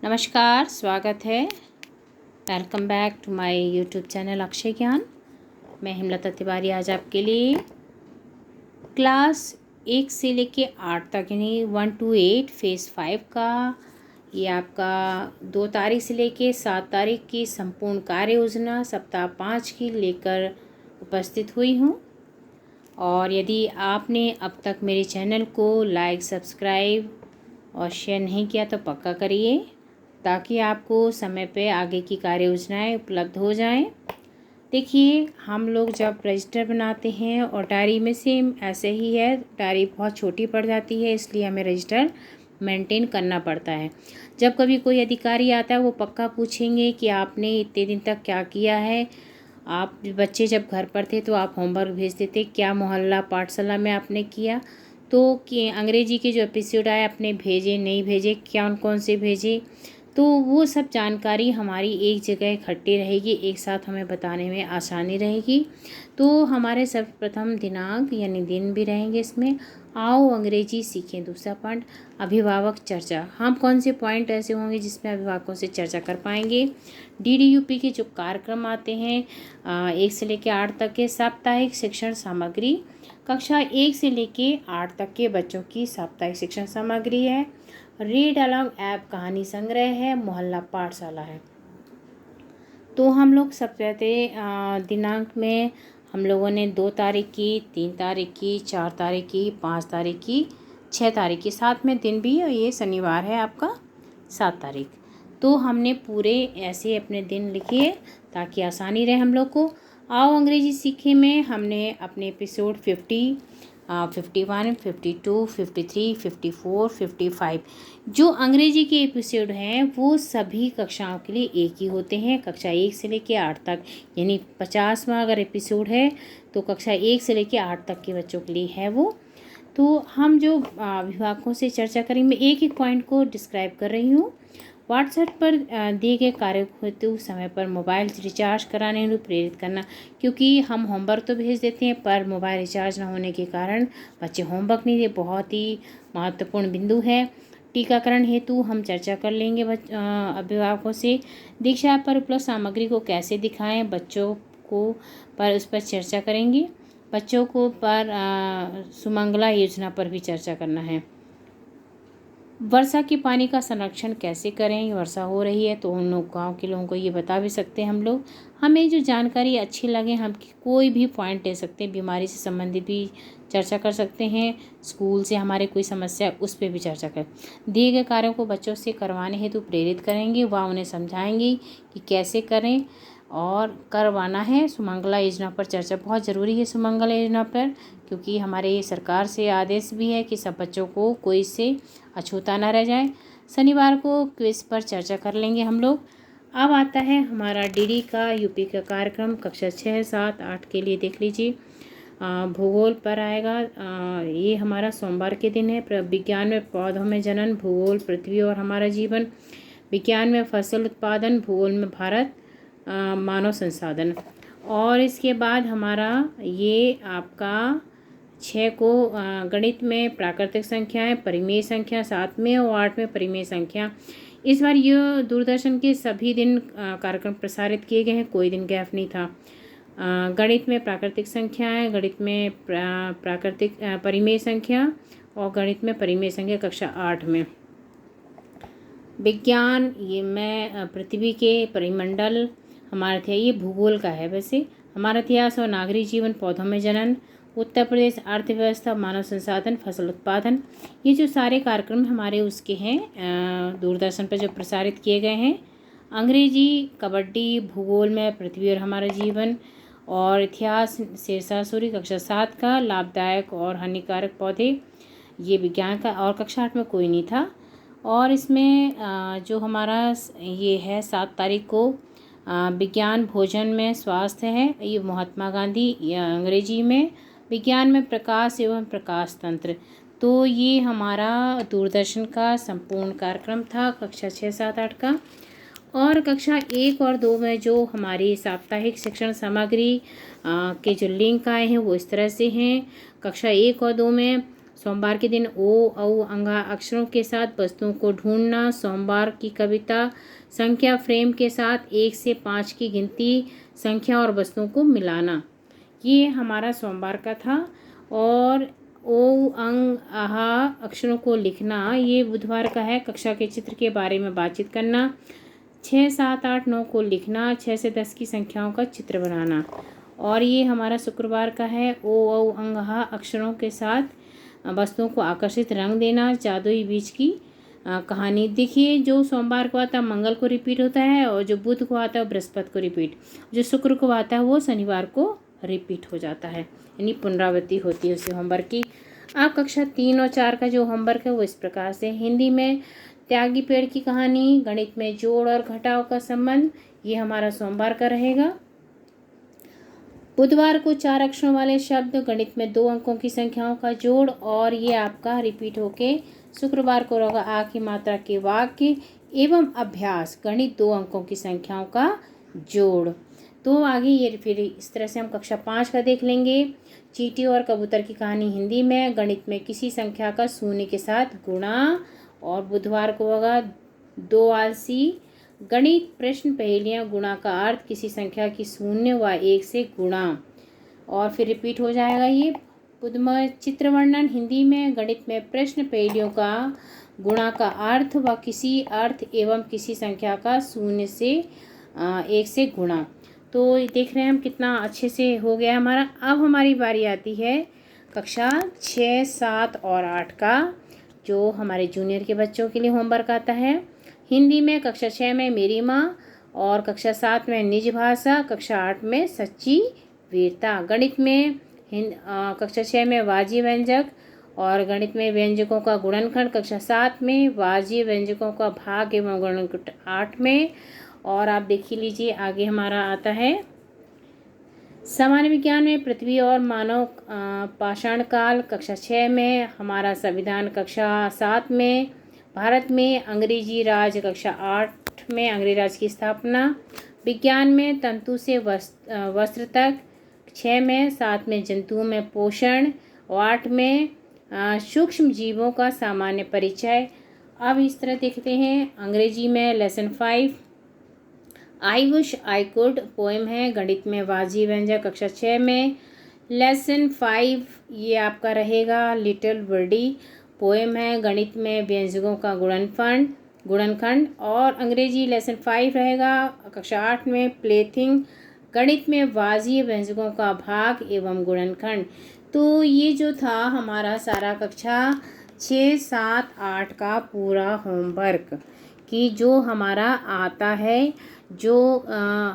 नमस्कार, स्वागत है। Welcome back to my YouTube channel Akshay Gyan. मैं हेमलता तिवारी आज आपके लिए क्लास 1 से लेके 8 तक यानी 1 to 8 फेज़ 5 का ये आपका 2 तारीख से लेके 7 तारीख की संपूर्ण कार्य योजना सप्ताह 5 की लेकर उपस्थित हुई हूँ। और यदि आपने अब तक मेरे चैनल को लाइक, सब्सक्राइब और शेयर नहीं किया तो पक्का करिए ताकि आपको समय पे आगे की कार्य योजनाएँ उपलब्ध हो जाएं। देखिए, हम लोग जब रजिस्टर बनाते हैं और डायरी में सेम ऐसे ही है, डायरी बहुत छोटी पड़ जाती है, इसलिए हमें रजिस्टर मेंटेन करना पड़ता है। जब कभी कोई अधिकारी आता है वो पक्का पूछेंगे कि आपने इतने दिन तक क्या किया है। आप बच्चे जब घर पर थे तो आप होमवर्क भेजते थे, क्या मोहल्ला पाठशाला में आपने किया, तो कि अंग्रेजी के जो एपिसोड आए आपने भेजे नहीं भेजे, कौन कौन से भेजे, तो वो सब जानकारी हमारी एक जगह इकट्ठी रहेगी, एक साथ हमें बताने में आसानी रहेगी। तो हमारे सर्वप्रथम दिनांक यानी दिन भी रहेंगे इसमें। आओ अंग्रेजी सीखें दूसरा पॉइंट, अभिभावक चर्चा। हम कौन से पॉइंट ऐसे होंगे जिसमें अभिभावकों से चर्चा कर पाएंगे। DDUP के जो कार्यक्रम आते हैं 1 से लेकर 8 तक के साप्ताहिक शिक्षण सामग्री, कक्षा 1 से लेकर 8 तक के बच्चों की साप्ताहिक शिक्षण सामग्री है। रीड अलॉन्ग ऐप कहानी संग्रह है, मोहल्ला पाठशाला है। तो हम लोग सबसे दिनांक में हम लोगों ने 2 तारीख की, 3 तारीख की, 4 तारीख की, 5 तारीख की, 6 तारीख की, साथ में दिन भी, ये शनिवार है आपका 7 तारीख। तो हमने पूरे ऐसे अपने दिन लिखे ताकि आसानी रहे हम लोग को। आओ अंग्रेजी सीखे में हमने अपने एपिसोड 51, 52, 53, 54, 55 जो अंग्रेजी के एपिसोड हैं वो सभी कक्षाओं के लिए एक ही होते हैं। कक्षा 1 से लेकर 8 तक यानी 50वां अगर एपिसोड है तो कक्षा 1 से लेकर 8 तक के बच्चों के लिए है वो। तो हम जो अभिभावकों से चर्चा करेंगे, मैं एक एक पॉइंट को डिस्क्राइब कर रही हूँ। व्हाट्सएप पर दिए गए कार्य हेतु समय पर मोबाइल रिचार्ज कराने हेतु प्रेरित करना, क्योंकि हम होमवर्क तो भेज देते हैं पर मोबाइल रिचार्ज न होने के कारण बच्चे होमवर्क नहीं दे, बहुत ही महत्वपूर्ण बिंदु है। टीकाकरण हेतु हम चर्चा कर लेंगे अभिभावकों से। दीक्षा पर उपलब्ध सामग्री को कैसे दिखाएं बच्चों को, पर उस पर चर्चा करेंगे। बच्चों को पर सुमंगला योजना पर भी चर्चा करना है। वर्षा के पानी का संरक्षण कैसे करें, वर्षा हो रही है तो उन लोग गाँव के लोगों को ये बता भी सकते हैं हम लोग। हमें जो जानकारी अच्छी लगे हम कोई भी पॉइंट ले सकते हैं, बीमारी से संबंधित भी चर्चा कर सकते हैं, स्कूल से हमारे कोई समस्या है उस पर भी चर्चा करें। दिए गए कार्यों को बच्चों से करवाने हेतु प्रेरित करेंगे, वह उन्हें समझाएंगे कि कैसे करें और करवाना है। सुमंगला योजना पर चर्चा बहुत ज़रूरी है, सुमंगला योजना पर, क्योंकि हमारे सरकार से आदेश भी है कि सब बच्चों को कोई इससे अछूता ना रह जाए। शनिवार को क्विज पर चर्चा कर लेंगे हम लोग। अब आता है हमारा DD का यूपी का कार्यक्रम कक्षा 6, 7, 8 के लिए देख लीजिए। भूगोल पर आएगा, ये हमारा सोमवार के दिन है। विज्ञान में पौधों में जनन, भूगोल पृथ्वी और हमारा जीवन, विज्ञान में फसल उत्पादन, भूगोल में भारत, मानव संसाधन। और इसके बाद हमारा ये आपका 6 को गणित में प्राकृतिक संख्याएं, परिमेय संख्या 7 में और 8 में परिमेय संख्या। इस बार ये दूरदर्शन के सभी दिन कार्यक्रम प्रसारित किए गए हैं, कोई दिन गैप नहीं था। गणित में प्राकृतिक संख्याएं, गणित में प्राकृतिक परिमेय संख्या और गणित में परिमेय संख्या कक्षा 8 में। विज्ञान ये में पृथ्वी के परिमंडल हमारा थे, ये भूगोल का है वैसे। हमारा इतिहास और नागरिक जीवन, पौधों में जनन, उत्तर प्रदेश अर्थव्यवस्था, मानव संसाधन, फसल उत्पादन। ये जो सारे कार्यक्रम हमारे उसके हैं दूरदर्शन पर जो प्रसारित किए गए हैं। अंग्रेजी, कबड्डी, भूगोल में पृथ्वी और हमारा जीवन और इतिहास शेरशाह कक्षा 7 का, लाभदायक और हानिकारक पौधे ये विज्ञान का, और कक्षा 8 में कोई नहीं था। और इसमें जो हमारा ये है 7 तारीख को विज्ञान भोजन में स्वास्थ्य है, ये महात्मा गांधी, ये अंग्रेजी में। विज्ञान में प्रकाश एवं प्रकाश तंत्र। तो ये हमारा दूरदर्शन का संपूर्ण कार्यक्रम था कक्षा 6, 7, 8 का। और कक्षा 1 और 2 में जो हमारी साप्ताहिक शिक्षण सामग्री के जो लिंक आए हैं वो इस तरह से हैं। कक्षा 1 और 2 में सोमवार के दिन ओ औ अंगा अक्षरों के साथ वस्तुओं को ढूंढना। सोमवार की कविता संख्या फ्रेम के साथ 1 से 5 की गिनती, संख्या और वस्तुओं को मिलाना। ये हमारा सोमवार का था। और ओ अंग आहा अक्षरों को लिखना, ये बुधवार का है। कक्षा के चित्र के बारे में बातचीत करना। 6, 7, 8, 9 को लिखना। 6 से 10 की संख्याओं का चित्र बनाना। और ये हमारा शुक्रवार का है। ओ औ अंग आहा अक्षरों के साथ वस्तुओं को आकर्षित रंग देना। जादुई बीज की कहानी। देखिए, जो सोमवार को आता है मंगल को रिपीट होता है, और जो बुध को आता है बृहस्पति को रिपीट, जो शुक्र को आता है वो शनिवार को रिपीट हो जाता है, यानी पुनरावृत्ति होती है उसी होमवर्क की। अब कक्षा 3 और 4 का जो होमवर्क है वो इस प्रकार से। हिंदी में त्यागी पेड़ की कहानी, गणित में जोड़ और घटाव का संबंध, ये हमारा सोमवार का रहेगा। बुधवार को 4 अक्षरों वाले शब्द, गणित में 2 अंकों की संख्याओं का जोड़, और ये आपका रिपीट होके शुक्रवार को होगा आ की मात्रा के वाक्य एवं अभ्यास, गणित 2 अंकों की संख्याओं का जोड़। तो आगे ये फिर इस तरह से हम कक्षा 5 का देख लेंगे। चींटी और कबूतर की कहानी हिंदी में, गणित में किसी संख्या का शून्य के साथ गुणा, और बुधवार को होगा 2 आलसी, गणित प्रश्न पहेलियाँ, गुणा का अर्थ किसी संख्या की शून्य व 1 से गुणा, और फिर रिपीट हो जाएगा ये। बुधवार चित्र वर्णन हिंदी में, गणित में प्रश्न पहेलियों का गुणा का अर्थ व किसी अर्थ एवं किसी संख्या का शून्य से 1 से गुणा। तो देख रहे हैं हम कितना अच्छे से हो गया हमारा। अब हमारी बारी आती है कक्षा 6, 7 और 8 का, जो हमारे जूनियर के बच्चों के लिए होमवर्क आता है। हिंदी में कक्षा 6 में मेरी माँ, और कक्षा 7 में निज भाषा, कक्षा 8 में सच्ची वीरता। गणित में कक्षा 6 में वाजी व्यंजक, और गणित में व्यंजकों का गुणनखंड, कक्षा 7 में वाजी व्यंजकों का भाग एवं गुणनखंड 8 में। और आप देख ही लीजिए आगे हमारा आता है सामान्य विज्ञान में पृथ्वी और मानव पाषाण काल, कक्षा 6 में हमारा संविधान, कक्षा 7 में भारत में अंग्रेजी राज, कक्षा 8 में अंग्रेजी राज की स्थापना। विज्ञान में तंतु से वस्त्र तक, 6 में, 7 में जंतुओं में पोषण, और 8 में सूक्ष्म जीवों का सामान्य परिचय। अब इस तरह देखते हैं अंग्रेजी में lesson 5 I wish I could poem है, गणित में वाजी व्यंजक, कक्षा 6 में। लेसन 5 ये आपका रहेगा लिटिल बर्डी पोएम है, गणित में व्यंजकों का गुणनखंड। और अंग्रेजी लेसन 5 रहेगा कक्षा 8 में प्लेथिंग, गणित में वाजी व्यंजकों का भाग एवं गुणनखंड। तो ये जो था हमारा सारा कक्षा 6, 7, 8 का पूरा होमवर्क कि जो हमारा आता है, जो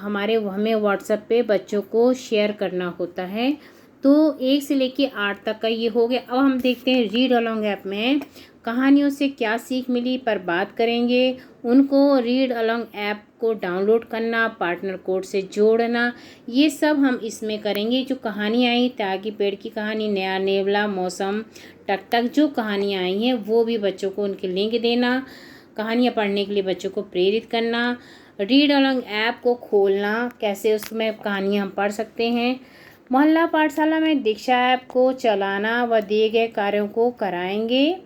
हमें व्हाट्सएप पे बच्चों को शेयर करना होता है। तो 1 से लेके 8 तक का ये हो गया। अब हम देखते हैं रीड अलोंग ऐप में कहानियों से क्या सीख मिली पर बात करेंगे। उनको रीड अलोंग ऐप को डाउनलोड करना, पार्टनर कोड से जोड़ना, ये सब हम इसमें करेंगे। जो कहानी आई त्यागी पेड़ की कहानी, नया नेवला, मौसम, टक टक, जो कहानियाँ आई हैं वो भी बच्चों को उनके लिंक देना, कहानियाँ पढ़ने के लिए बच्चों को प्रेरित करना, रीड अलोंग ऐप को खोलना, कैसे उसमें कहानियाँ हम पढ़ सकते हैं। मोहल्ला पाठशाला में दीक्षा ऐप को चलाना व दिए गए कार्यों को कराएंगे।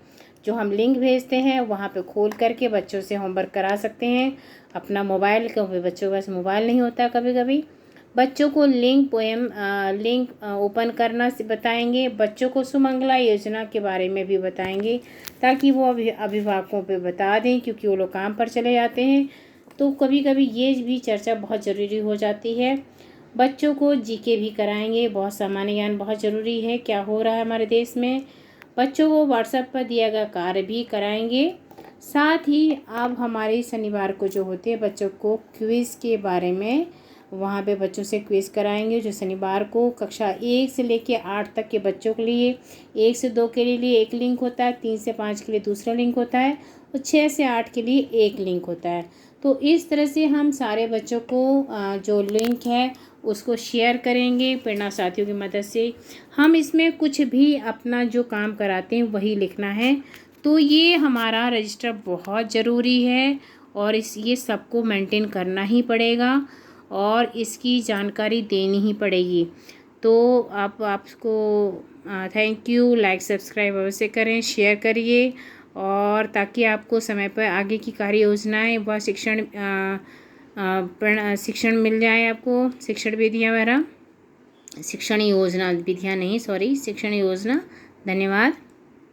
जो हम लिंक भेजते हैं वहाँ पे खोल करके बच्चों से होमवर्क करा सकते हैं। अपना मोबाइल, क्योंकि बच्चों के पास मोबाइल नहीं होता कभी कभी, बच्चों को लिंक ओपन करना बताएंगे। बच्चों को सुमंगला योजना के बारे में भी बताएंगे ताकि वो अभिभावकों पे बता दें, क्योंकि वो लोग काम पर चले जाते हैं। तो कभी कभी ये भी चर्चा बहुत ज़रूरी हो जाती है। बच्चों को जीके भी कराएंगे, बहुत सामान्य ज्ञान बहुत ज़रूरी है, क्या हो रहा है हमारे देश में। बच्चों को व्हाट्सएप पर दिया गया कार्य भी कराएंगे। साथ ही अब हमारे शनिवार को जो होते हैं बच्चों को क्विज़ के बारे में, वहाँ पे बच्चों से क्विज़ कराएंगे। जो शनिवार को कक्षा 1 से लेके 8 तक के बच्चों के लिए 1 से 2 के लिए एक लिंक होता है, 3 से 5 के लिए दूसरा लिंक होता है, और 6 से 8 के लिए एक लिंक होता है। तो इस तरह से हम सारे बच्चों को जो लिंक है उसको शेयर करेंगे प्रेरणा साथियों की मदद से। हम इसमें कुछ भी अपना जो काम कराते हैं वही लिखना है। तो ये हमारा रजिस्टर बहुत ज़रूरी है और ये सबको मेंटेन करना ही पड़ेगा और इसकी जानकारी देनी ही पड़ेगी। तो आपको थैंक यू। लाइक सब्सक्राइब अवश्य करें, शेयर करिए, और ताकि आपको समय पर आगे की कार्य योजनाएँ व शिक्षण मिल जाए आपको, शिक्षण विधियाँ वगैरह, शिक्षण योजना, विधियाँ नहीं, सॉरी, शिक्षण योजना। धन्यवाद।